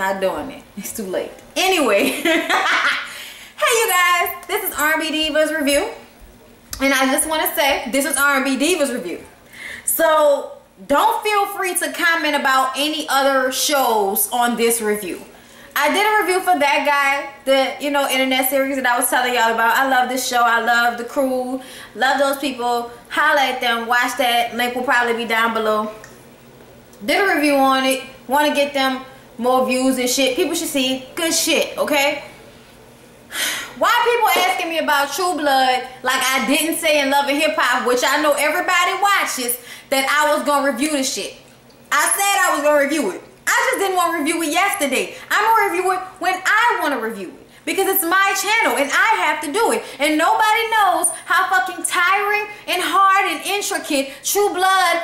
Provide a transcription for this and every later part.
not doing it. It's too late. Anyway, hey you guys, this is R&B Divas Review. And I just want to say, this is R&B Divas Review. So, don't feel free to comment about any other shows on this review. I did a review for that guy, the internet series that I was telling y'all about. I love this show. I love the crew. Love those people. Holla at them. Watch that. Link will probably be down below. Did a review on it. Want to get them more views and shit. People should see good shit, okay? Why people asking me about True Blood like I didn't say in Love and Hip Hop, which I know everybody watches, that I was going to review the shit. I said I was going to review it. I just didn't want to review it yesterday. I'm going to review it when I want to review it. Because it's my channel and I have to do it. And nobody knows how fucking tiring and hard and intricate True Blood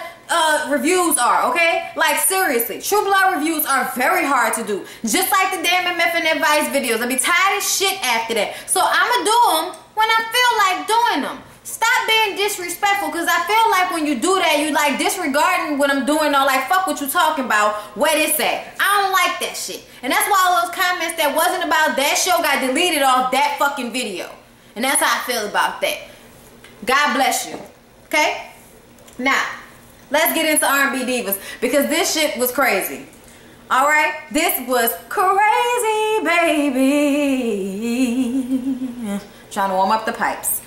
reviews are, okay? Like seriously, True Blood reviews are very hard to do. Just like the damn MF and Advice videos. I be tired as shit after that. So I'ma do them when I feel like doing them. Stop being disrespectful, because I feel like when you do that, you like disregarding what I'm doing, or like fuck what you talking about, where it's at. I don't like that shit. And that's why all those comments that wasn't about that show got deleted off that fucking video. And that's how I feel about that. God bless you. Okay? Now, let's get into R&B Divas, because this shit was crazy. Alright? This was crazy, baby. Trying to warm up the pipes.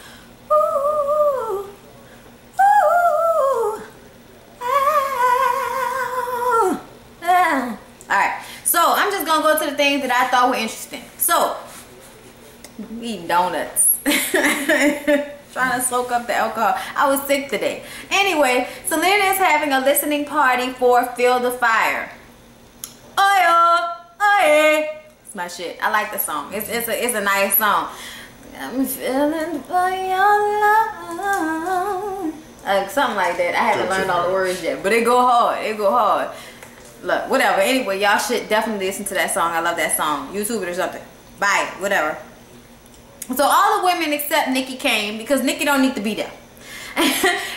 Ooh, ooh, ow, ah. Alright, so I'm just gonna go to the things that I thought were interesting. So, eating donuts. Trying to soak up the alcohol. I was sick today. Anyway, Selena is having a listening party for Feel the Fire. Oh yeah, oh yeah. It's my shit. I like the song. It's a nice song. I'm feeling for your love. Something like that. I haven't learned all the words yet, but it go hard. It go hard. Look, whatever. Anyway, y'all should definitely listen to that song. I love that song. YouTube it or something. Buy it. Whatever. So all the women except Nikki came, because Nikki don't need to be there.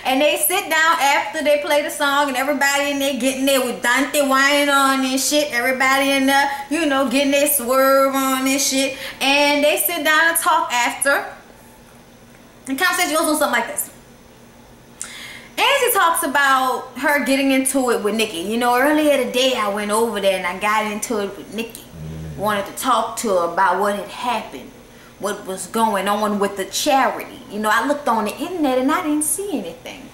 And they sit down after they play the song, and everybody in there getting there with Dante wine on and shit. Everybody in there, getting their swerve on and shit. And they sit down and talk after. And conversation goes on something like this. Angie talks about her getting into it with Nikki. Earlier today I went over there and I got into it with Nikki. Wanted to talk to her about what had happened. What was going on with the charity. I looked on the internet and I didn't see anything.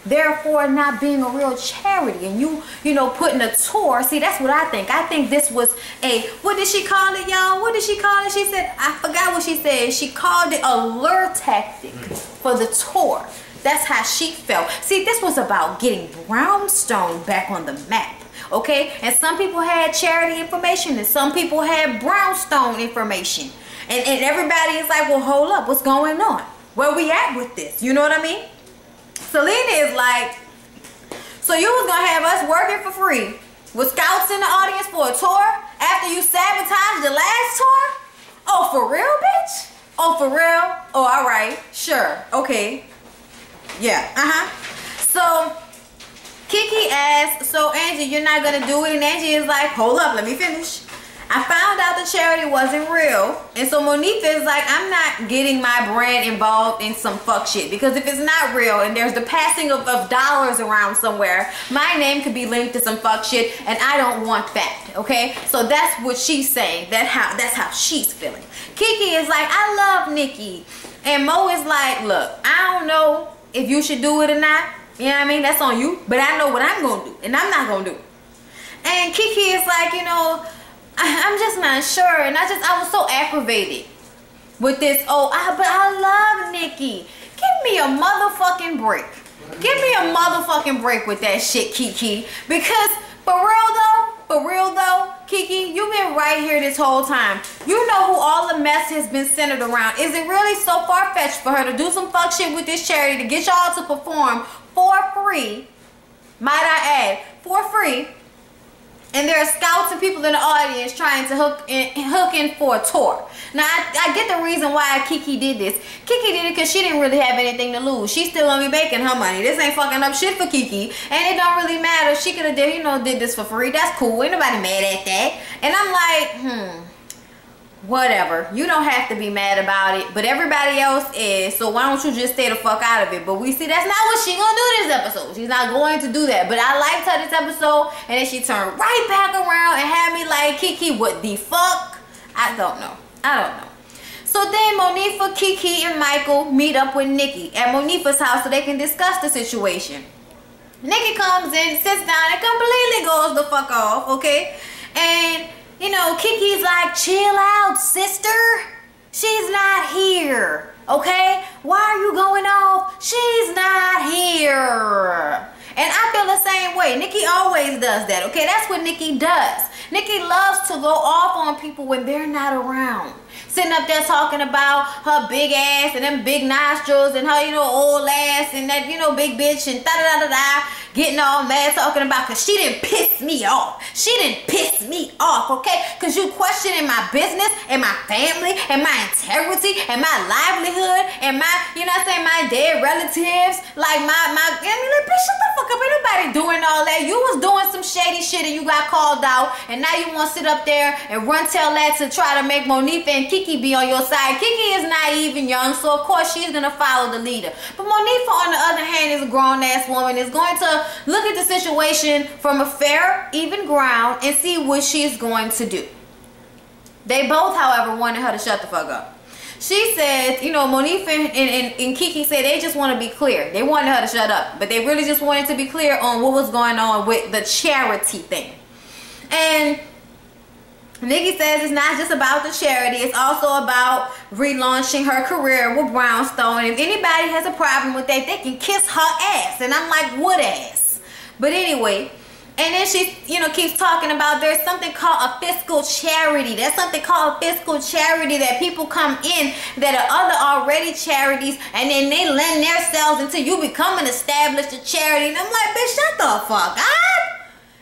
Therefore, not being a real charity, and you putting a tour. See, that's what I think. I think this was a, what did she call it, y'all? What did she call it? She said, I forgot what she said. She called it a lure tactic for the tour. That's how she felt. See, this was about getting Brownstone back on the map. Okay? And some people had charity information and some people had Brownstone information. And everybody is like, well, hold up, what's going on? Where we at with this? You know what I mean? Selena is like, so you was gonna have us working for free with scouts in the audience for a tour after you sabotaged the last tour? Oh, for real, bitch? Oh, for real? Oh, all right, sure, okay. Yeah, So, Kiki asked, so Angie, you're not gonna do it? And Angie is like, hold up, let me finish. I found out the charity wasn't real, and so Monique is like, I'm not getting my brand involved in some fuck shit, because if it's not real and there's the passing of dollars around somewhere, my name could be linked to some fuck shit, and I don't want that, okay? So that's what she's saying. That's how she's feeling. Kiki is like, I love Nikki, and Mo is like, look, I don't know if you should do it or not. You know what I mean? That's on you, but I know what I'm gonna do, and I'm not gonna do it. And Kiki is like, I'm just not sure, and I was so aggravated with this. But I love Nikki. Give me a motherfucking break. Give me a motherfucking break with that shit, Kiki. Because for real though, Kiki, you've been right here this whole time. You know who all the mess has been centered around. Is it really so far-fetched for her to do some fuck shit with this charity to get y'all to perform for free? Might I add, for free. And there are scouts and people in the audience trying to hook in for a tour. Now, I get the reason why Kiki did this. Kiki did it because she didn't really have anything to lose. She's still gonna be making her money. This ain't fucking up shit for Kiki. And it don't really matter. She could have did this for free. That's cool. Ain't nobody mad at that. And I'm like, whatever. You don't have to be mad about it, but everybody else is, so why don't you just stay the fuck out of it? But we see that's not what she gonna do this episode. She's not going to do that. But I liked her this episode, and then she turned right back around and had me like, Kiki, what the fuck? I don't know. So then Monifa, Kiki, and Michael meet up with Nikki at Monifa's house so they can discuss the situation. Nikki comes in, sits down, and completely goes the fuck off, okay? And you know, Kiki's like, chill out, sister. She's not here, okay? Why are you going off? She's not here. And I feel the same way. Nikki always does that, okay? That's what Nikki does. Nikki loves to go off on people when they're not around. Sitting up there talking about her big ass and them big nostrils and her, old ass and that, big bitch and da-da-da-da-da. Getting all mad talking about, because she didn't piss me off. She didn't piss me off, okay? Because you questioning my business and my family and my integrity and my livelihood and my, my dead relatives. Like bitch, shut the fuck up. Ain't nobody doing all that. You was doing some shady shit and you got called out, and now you want to sit up there and run tell that to try to make Monifa and Kiki be on your side. Kiki is naive and young, so of course she's going to follow the leader. But Monifa, on the other hand, is a grown-ass woman, is going to look at the situation from a fair, even ground and see what she's going to do. They both, however, wanted her to shut the fuck up. She said, Monifa and Kiki said they just want to be clear. They wanted her to shut up, but they really just wanted to be clear on what was going on with the charity thing. And Nikki says it's not just about the charity, it's also about relaunching her career with Brownstone. If anybody has a problem with that, they can kiss her ass. And I'm like, what ass? But anyway, and then she, keeps talking about there's something called a fiscal charity. There's something called a fiscal charity that people come in that are other already charities, and then they lend themselves until you become an established charity. And I'm like, bitch, shut the fuck up.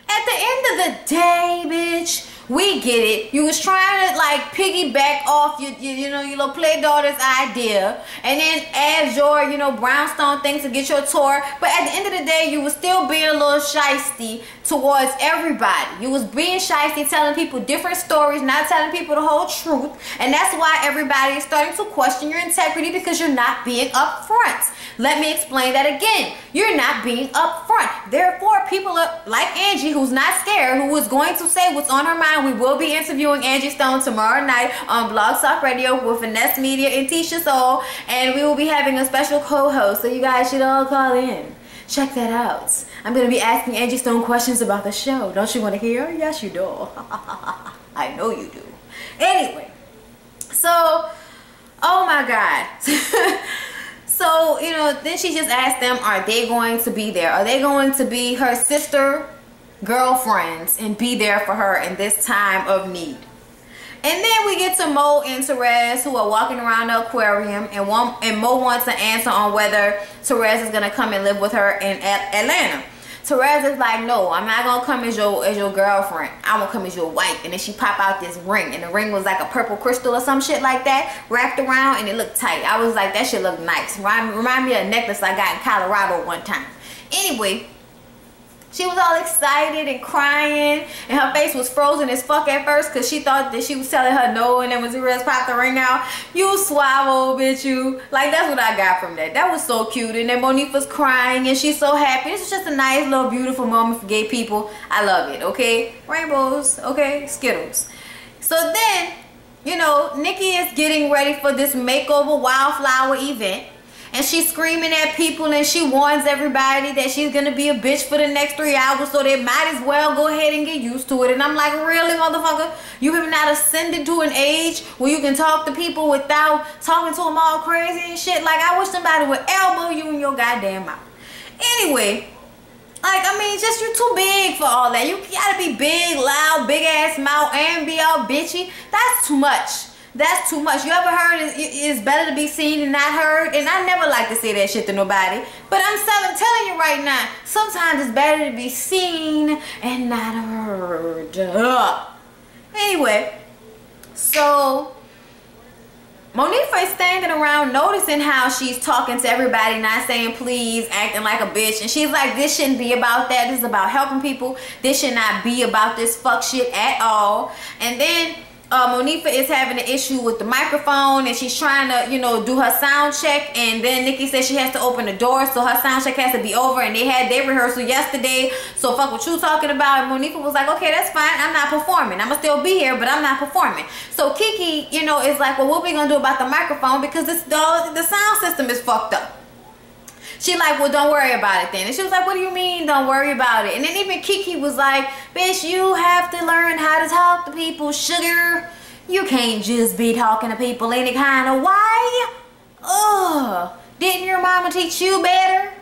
At the end of the day, bitch, we get it. You was trying to like piggyback off your little play daughter's idea, and then add your, Brownstone things to get your tour. But at the end of the day, you was still being a little shysty towards everybody. You was being shysty, telling people different stories, not telling people the whole truth. And that's why everybody is starting to question your integrity, because you're not being upfront. Let me explain that again. You're not being upfront. Therefore, people are like Angie, who's not scared, who is going to say what's on her mind. We will be interviewing Angie Stone tomorrow night on Blog Talk Radio with Finesse Media and Tisha Soul, and we will be having a special co-host, so you guys should all call in. Check that out. I'm going to be asking Angie Stone questions about the show. Don't you want to hear? Yes, you do. I know you do. Anyway, so, oh my God. So, then she just asked them, are they going to be there? Are they going to be her sister girlfriends and be there for her in this time of need? And then we get to Mo and Therese, who are walking around the aquarium, and Mo wants an answer on whether Therese is going to come and live with her in Atlanta. Therese is like, no, I'm not gonna come as your girlfriend. I will come as your wife. And then she pop out this ring, and the ring was like a purple crystal or some shit like that, wrapped around, and it looked tight. I was like, that shit looked nice. Remind me of a necklace I got in Colorado one time. Anyway, she was all excited and crying, and her face was frozen as fuck at first because she thought that she was telling her no, and then when Therese popped the ring out, you swallow, bitch, you. Like, that's what I got from that. That was so cute. And then Monifa's crying, and she's so happy. This is just a nice little beautiful moment for gay people. I love it, okay? Rainbows, okay? Skittles. So then, Nikki is getting ready for this makeover wildflower event. And she's screaming at people, and she warns everybody that she's going to be a bitch for the next 3 hours, so they might as well go ahead and get used to it. And I'm like, really, motherfucker? You have not ascended to an age where you can talk to people without talking to them all crazy and shit? Like, I wish somebody would elbow you in your goddamn mouth. Anyway, just you too big for all that. You gotta be big, loud, big ass mouth, and be all bitchy. That's too much. That's too much. You ever heard it's better to be seen than not heard? And I never like to say that shit to nobody. But I'm telling you right now, sometimes it's better to be seen and not heard. Anyway, so Monifa is standing around noticing how she's talking to everybody, not saying please, acting like a bitch. And she's like, this shouldn't be about that. This is about helping people. This should not be about this fuck shit at all. And then Monifa is having an issue with the microphone, and she's trying to, you know, do her sound check. And then Nikki says she has to open the door, so her sound check has to be over. And they had their rehearsal yesterday, so fuck what you talking about. And Monifa was like, okay, that's fine. I'm not performing. I'm gonna still be here, but I'm not performing. So Kiki, you know, is like, well, what we gonna do about the microphone, because the sound system is fucked up. She like, well, don't worry about it then. And she was like, what do you mean don't worry about it? And then even Kiki was like, bitch, you have to learn how to talk to people, sugar. You can't just be talking to people any kind of way. Ugh. Didn't your mama teach you better?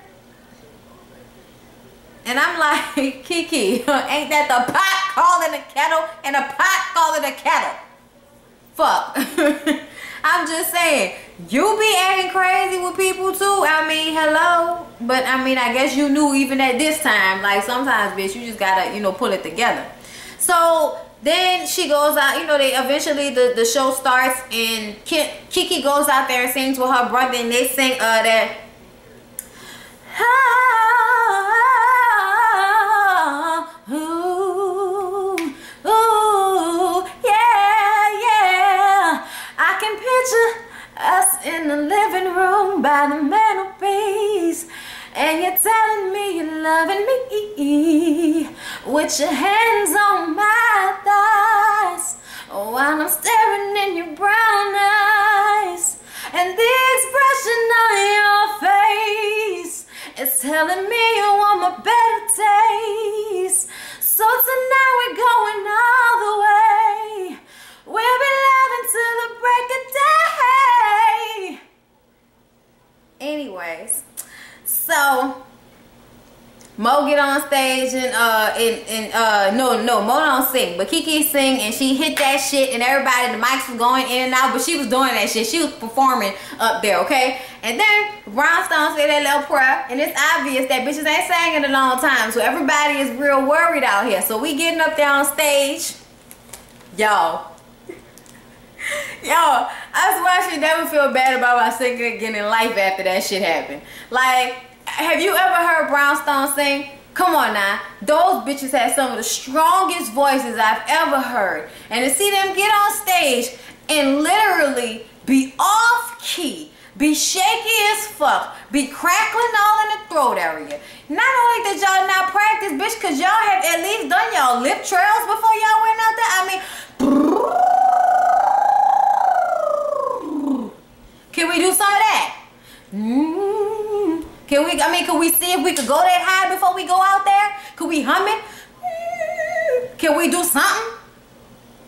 And I'm like, Kiki, ain't that the pot calling the kettle and a pot calling the kettle? Fuck. I'm just saying, you be acting crazy with people too. I mean, hello. But I mean, I guess you knew even at this time. Like sometimes, bitch, you just gotta, you know, pull it together. So then she goes out, you know, they eventually the show starts, and Kiki goes out there and sings with her brother, and they sing that us in the living room by the mantelpiece, and you're telling me you're loving me with your hands on my thighs while I'm staring in your brown eyes, and the expression on your face is telling me you want my better taste. So tonight we're going all the way. We'll be loving till the break of day. Anyways, so Mo get on stage and no, Mo don't sing, but Kiki sing, and she hit that shit, and everybody, the mics was going in and out, but she was doing that shit. She was performing up there, okay? And then Brownstone said that little prayer, and it's obvious that bitches ain't sang in a long time, so everybody is real worried out here. So we getting up there on stage, y'all. Yo, I swear I should never feel bad about my singing again in life after that shit happened. Like, have you ever heard Brownstone sing? Come on now. Those bitches had some of the strongest voices I've ever heard. And to see them get on stage and literally be off key, be shaky as fuck, be crackling all in the throat area. Not only did y'all not practice, bitch, because y'all have at least done y'all lip trails before y'all went out there. I mean, can we do some of that? Can we see if we could go that high before we go out there? Could we hum it? Can we do something?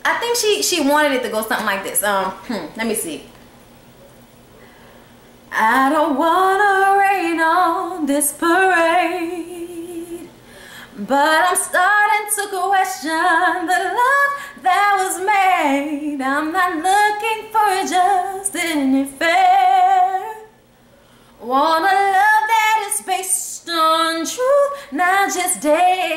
I think she wanted it to go something like this. Let me see. I don't wanna rain on this parade, but I'm starting to question the love that was made. I'm not looking for just any fair. Want a love that is based on truth, not just dare.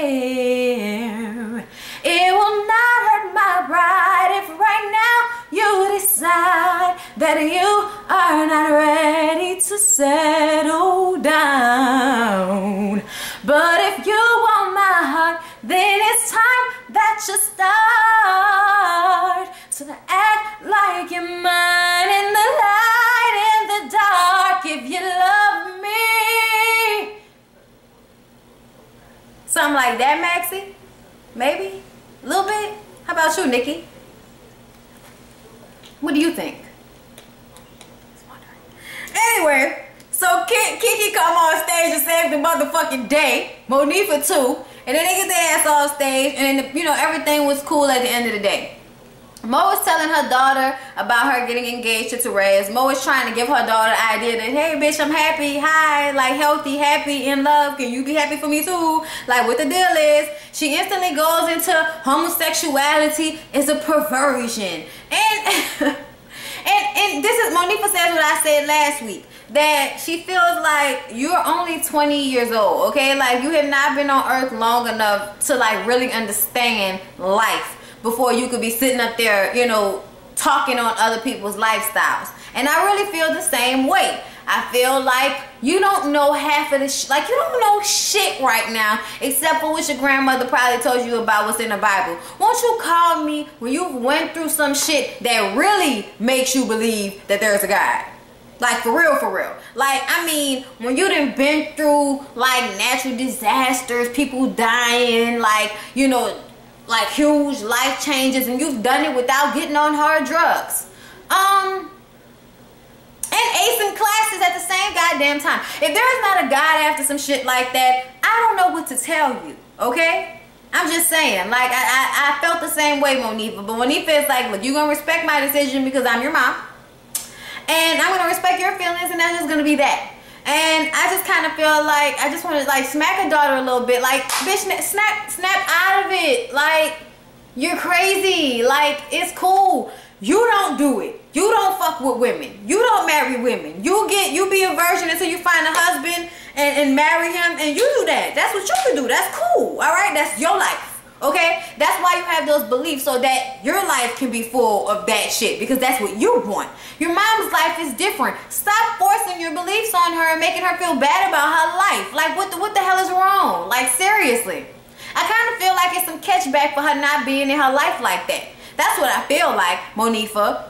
It will not hurt my pride if right now you decide that you are not ready to settle down. But if you want my heart, then it's time that you start to act like you're mine in the light, in the dark, if you love me. Something like that, Maxie? Maybe? A little bit? How about you, Nikki? What do you think? Anyway, so Kiki come on stage and save the motherfucking day. Monifa too. And then they get their ass off stage, and then, you know, everything was cool at the end of the day. Mo was telling her daughter about her getting engaged to Therese. Mo was trying to give her daughter the idea that, hey bitch, I'm happy, hi, like healthy, happy, in love, can you be happy for me too? Like what the deal is. She instantly goes into homosexuality is a perversion. And And this is, Monifa says what I said last week, that she feels like you're only 20 years old, okay? Like, you have not been on earth long enough to like really understand life before you could be sitting up there, you know, talking on other people's lifestyles. And I really feel the same way. I feel like you don't know half of the like you don't know shit right now except for what your grandmother probably told you about what's in the Bible. Won't you call me when you went through some shit that really makes you believe that there's a God? Like, for real, for real. Like, I mean, when you done been through like natural disasters, people dying, like, you know, like huge life changes, and you've done it without getting on hard drugs. And acing classes at the same goddamn time. If there is not a God after some shit like that, I don't know what to tell you, okay? I'm just saying, like, I felt the same way, Monifa. But Monifa is like, look, you're going to respect my decision because I'm your mom. And I'm going to respect your feelings, and that's just going to be that. And I just kind of feel like I just want to, like, smack a daughter a little bit. Like, bitch, snap out of it. Like, you're crazy. Like, it's cool. You don't do it. You don't fuck with women. You don't marry women. You be a virgin until you find a husband and marry him, and you do that. That's what you can do. That's cool. All right? That's your life. Okay? That's why you have those beliefs, so that your life can be full of that shit, because that's what you want. Your mom's life is different. Stop forcing your beliefs on her and making her feel bad about her life. Like, what the hell is wrong? Like, seriously. I kind of feel like it's some catchback for her not being in her life like that. That's what I feel like, Monifa.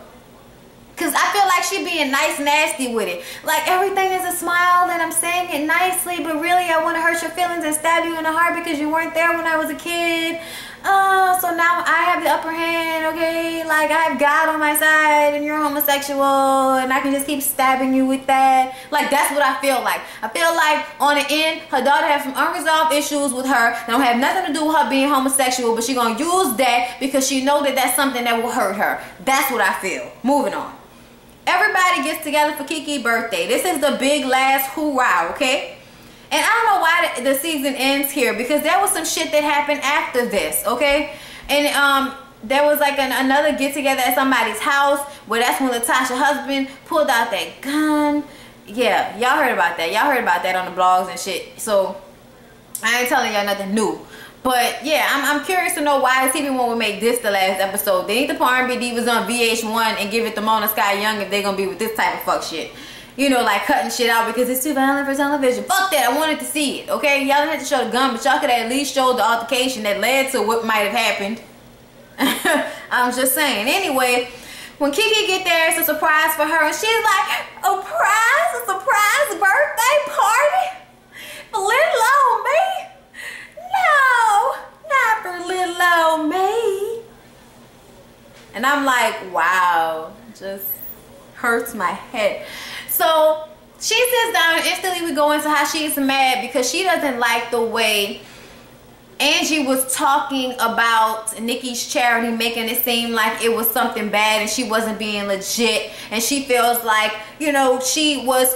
Because I feel like she being nice nasty with it. Like, everything is a smile and I'm saying it nicely, but really I want to hurt your feelings and stab you in the heart because you weren't there when I was a kid. So now I have the upper hand, okay? Like, I have God on my side and you're homosexual and I can just keep stabbing you with that. Like, that's what I feel like. I feel like on the end, her daughter has some unresolved issues with her. They don't have nothing to do with her being homosexual, but she's going to use that because she knows that that's something that will hurt her. That's what I feel. Moving on. Everybody gets together for Kiki's birthday. This is the big last hoorah, okay? And I don't know why the season ends here, because there was some shit that happened after this, okay? And there was like another get together at somebody's house where that's when Latasha's husband pulled out that gun. Yeah, y'all heard about that. Y'all heard about that on the blogs and shit. So I ain't telling y'all nothing new. But yeah, I'm curious to know why TV One would make this the last episode. They need to put R&B Divas on VH1 and give it to Mona Sky Young if they're gonna be with this type of fuck shit. You know, like cutting shit out because it's too violent for television. Fuck that, I wanted to see it, okay? Y'all didn't have to show the gun, but y'all could at least show the altercation that led to what might have happened. I'm just saying. Anyway, when Kiki get there, it's a surprise for her, and she's like, a surprise birthday party? For little old me? No, not for little old me. And I'm like, wow, just hurts my head. So she sits down and instantly we go into how she's mad because she doesn't like the way Angie was talking about Nikki's charity, making it seem like it was something bad and she wasn't being legit, and she feels like, you know, she was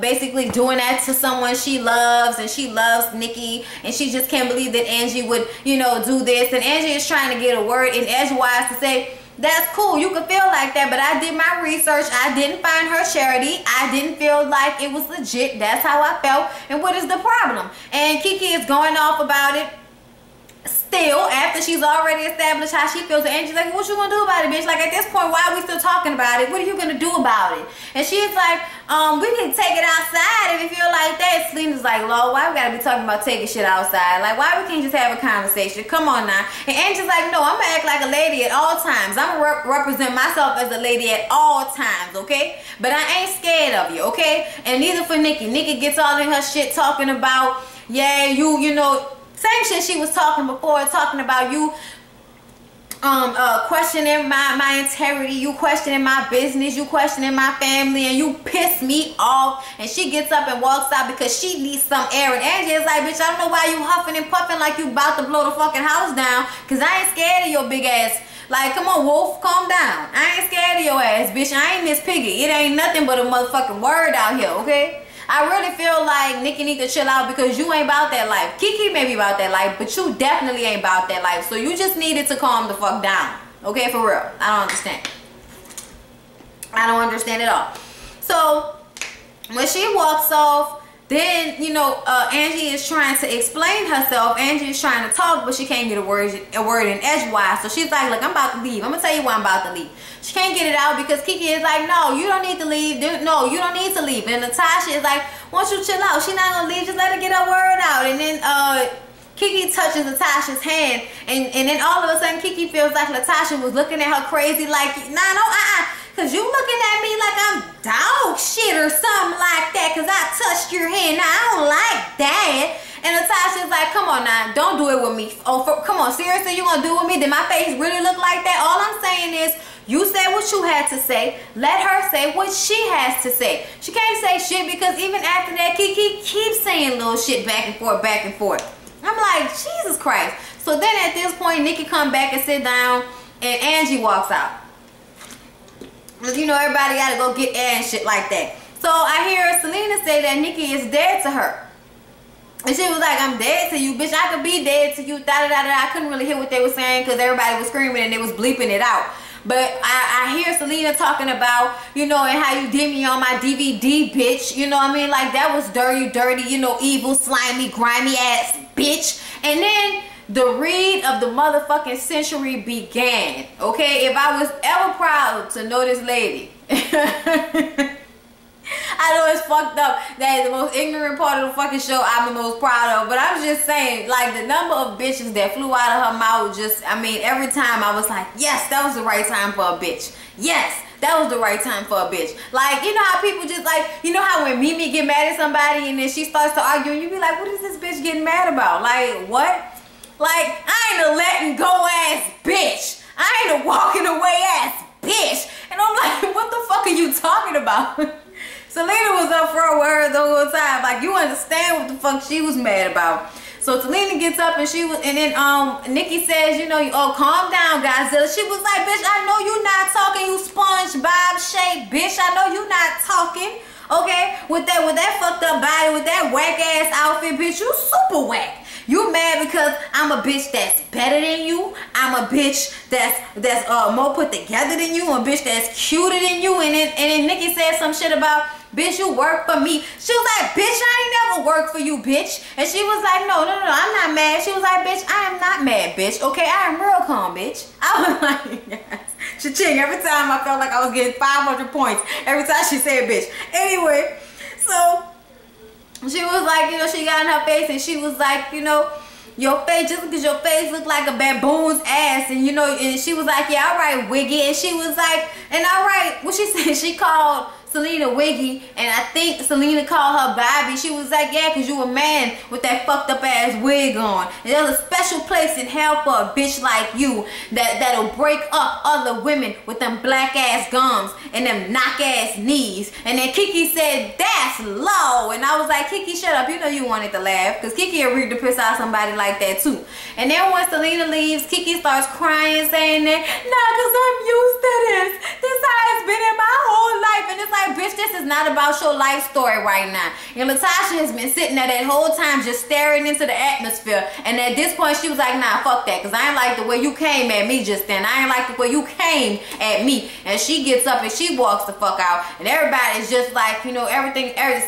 basically doing that to someone she loves, and she loves Nikki, and she just can't believe that Angie would, you know, do this. And Angie is trying to get a word in edgewise to say, that's cool, you can feel like that, but I did my research. I didn't find her charity. I didn't feel like it was legit. That's how I felt. And what is the problem? And Kiki is going off about it still after she's already established how she feels. And Angie's like, what you gonna do about it, bitch? Like, at this point, why are we still talking about it? What are you gonna do about it? And she's like, we can take it outside if you feel like that. Selena's like, Lord, why we gotta be talking about taking shit outside? Like, why we can't just have a conversation? Come on now. And Angie's like, no, I'm gonna act like a lady at all times. I'm gonna represent myself as a lady at all times, okay? But I ain't scared of you, okay? And neither for Nikki. Nikki gets all in her shit talking about, yeah, you know, same shit she was talking before, talking about you questioning my integrity, you questioning my business, you questioning my family, and you piss me off. And she gets up and walks out because she needs some air. And Angie is like, bitch, I don't know why you huffing and puffing like you about to blow the fucking house down, because I ain't scared of your big ass. Like, come on, Wolf, calm down. I ain't scared of your ass, bitch. I ain't Miss Piggy. It ain't nothing but a motherfucking word out here, okay? I really feel like Nikki need to chill out because you ain't about that life. Kiki may be about that life, but you definitely ain't about that life. So you just needed to calm the fuck down. Okay, for real. I don't understand. I don't understand it all. So when she walks off, then, you know, Angie is trying to explain herself. Angie is trying to talk, but she can't get a word in edgewise. So she's like, look, I'm about to leave. I'm going to tell you why I'm about to leave. She can't get it out because Kiki is like, no, you don't need to leave. No, you don't need to leave. And Natasha is like, why don't you chill out? She's not going to leave. Just let her get her word out. And then Kiki touches Natasha's hand. And then all of a sudden, Kiki feels like Natasha was looking at her crazy like, nah, no, because you looking at me like I'm dog shit or something like that because I touched your hand. Now, I don't like that. And Natasha's like, come on now, don't do it with me. Oh, come on, seriously, you gonna do it with me? Did my face really look like that? All I'm saying is, you said what you had to say. Let her say what she has to say. She can't say shit because even after that, Kiki keeps saying little shit back and forth, back and forth. I'm like, Jesus Christ. So then at this point, Nikki come back and sit down and Angie walks out. You know, everybody got to go get air and shit like that. So I hear Selena say that Nikki is dead to her. And she was like, I'm dead to you, bitch. I could be dead to you. I couldn't really hear what they were saying because everybody was screaming and they was bleeping it out. But I hear Selena talking about, you know, and how you did me on my DVD, bitch. You know what I mean? Like, that was dirty, you know, evil, slimy, grimy ass bitch. And then the read of the motherfucking century began. Okay, if I was ever proud to know this lady, I know it's fucked up that is the most ignorant part of the fucking show I'm the most proud of, but I'm just saying, like, the number of bitches that flew out of her mouth, just, I mean, every time I was like, yes, that was the right time for a bitch. Yes, that was the right time for a bitch. Like, you know how people just, like, you know how when Mimi get mad at somebody and then she starts to argue and you be like, what is this bitch getting mad about? Like, what? Like, I ain't a letting go ass bitch. I ain't a walking away ass bitch. And I'm like, what the fuck are you talking about? Selena was up for her word the whole time. Like, you understand what the fuck she was mad about. So Selena gets up and then Nikki says, you know, oh, calm down, Godzilla. She was like, bitch, I know you not talking, you SpongeBob shape, bitch. I know you not talking. Okay? With that fucked up body, with that whack ass outfit, bitch, you super whack. You mad because I'm a bitch that's better than you. I'm a bitch that's more put together than you. A bitch that's cuter than you. And then Nikki said some shit about, bitch, you work for me. She was like, bitch, I ain't never worked for you, bitch. And she was like, no, I'm not mad. She was like, bitch, I am not mad, bitch. Okay, I am real calm, bitch. I was like, yes. Cha-ching. Every time I felt like I was getting 500 points. Every time she said bitch. Anyway, so she was like, you know, she got in her face and she was like, you know, your face, just because your face looked like a baboon's ass. And, you know, and she was like, yeah, all right, Wiggy. And she was like, and all right, what she said, she called Selena Wiggy, and I think Selena called her Bobby. She was like, yeah, because you a man with that fucked up ass wig on. And there's a special place in hell for a bitch like you that'll break up other women with them black ass gums and them knock ass knees. And then Kiki said, that's low. And I was like, Kiki, shut up. You know you wanted to laugh, because Kiki will read to piss out somebody like that too. And then when Selena leaves, Kiki starts crying, saying that, nah, because I'm used to this. This how it's been in my whole life. And it's like, bitch, this is not about your life story right now. And Latasha has been sitting there that whole time just staring into the atmosphere. And at this point, she was like, nah, fuck that. Because I ain't like the way you came at me just then. I ain't like the way you came at me. And she gets up and she walks the fuck out. And everybody's just like, you know, every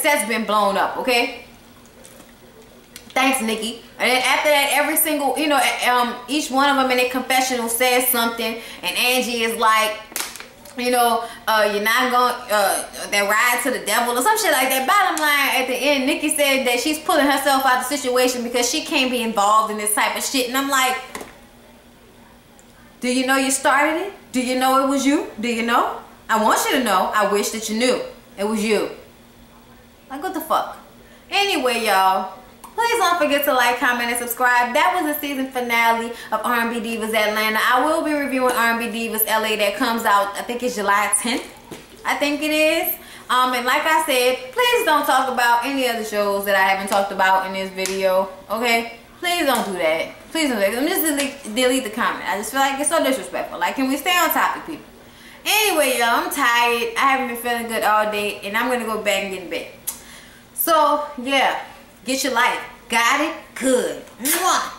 set's been blown up, okay? Thanks, Nikki. And then after that, every single, you know, each one of them in their confessional says something. And Angie is like, you know, you're not going that ride to the devil or some shit like that. Bottom line, at the end, Nikki said that she's pulling herself out of the situation because she can't be involved in this type of shit. And I'm like, do you know you started it? Do you know it was you? Do you know? I want you to know. I wish that you knew it was you. Like, what the fuck? Anyway, y'all, please don't forget to like, comment, and subscribe. That was the season finale of R&B Divas Atlanta. I will be reviewing R&B Divas LA that comes out, I think it's July 10th. I think it is. And like I said, please don't talk about any other shows that I haven't talked about in this video. Okay? Please don't do that. Please don't do that. I'm just delete the comment. I just feel like it's so disrespectful. Like, can we stay on topic, people? Anyway, y'all, I'm tired. I haven't been feeling good all day, and I'm going to go back and get in bed. So, yeah. Get your life. Got it? Good. Mwah.